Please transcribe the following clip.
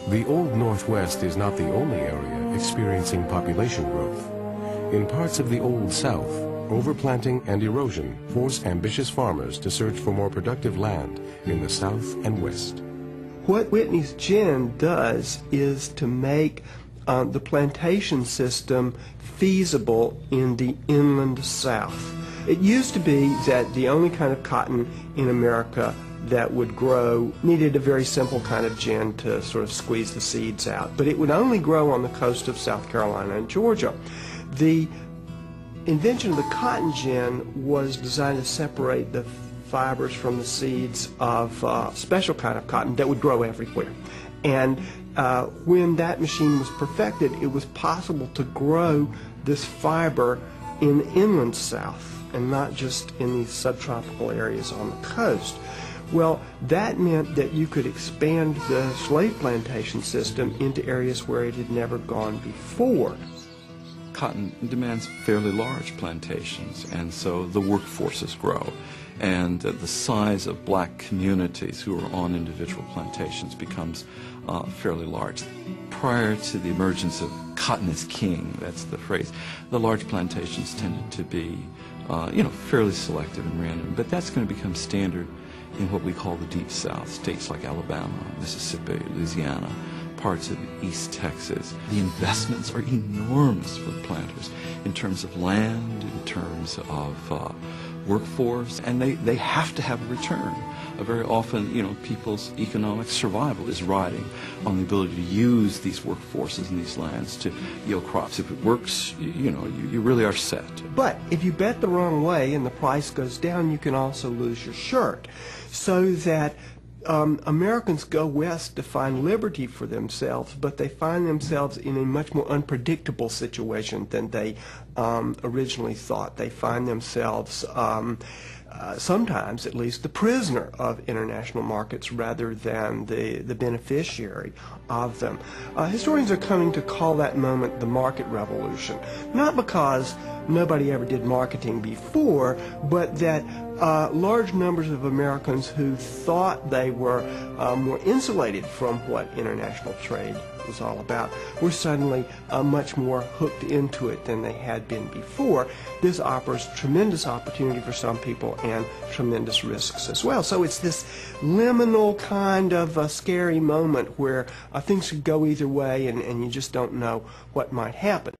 The Old Northwest is not the only area experiencing population growth. In parts of the Old South, overplanting and erosion force ambitious farmers to search for more productive land in the South and West. What Whitney's gin does is to make the plantation system feasible in the inland South. It used to be that the only kind of cotton in America that would grow needed a very simple kind of gin to sort of squeeze the seeds out, but it would only grow on the coast of South Carolina and Georgia. The invention of the cotton gin was designed to separate the fibers from the seeds of a special kind of cotton that would grow everywhere. And when that machine was perfected, it was possible to grow this fiber in the inland South and not just in these subtropical areas on the coast. Well, that meant that you could expand the slave plantation system into areas where it had never gone before. Cotton demands fairly large plantations, and so the workforces grow, and the size of black communities who are on individual plantations becomes fairly large. Prior to the emergence of cotton is king, that's the phrase, the large plantations tended to be fairly selective and random, but that's going to become standard in what we call the Deep South, states like Alabama, Mississippi, Louisiana, parts of East Texas. The investments are enormous for the planters in terms of land, in terms of workforce, and they have to have a return. Very often, people's economic survival is riding on the ability to use these workforces and these lands to yield crops. If it works, you really are set. But if you bet the wrong way and the price goes down, you can also lose your shirt. So that Americans go west to find liberty for themselves, but they find themselves in a much more unpredictable situation than they originally thought. They find themselves, sometimes at least, the prisoner of international markets rather than the beneficiary of them. Historians are coming to call that moment the market revolution, not because nobody ever did marketing before, but that large numbers of Americans who thought they were more insulated from what international trade was all about were suddenly much more hooked into it than they had been before. This offers tremendous opportunity for some people and tremendous risks as well. So it's this liminal kind of a scary moment where things could go either way and you just don't know what might happen.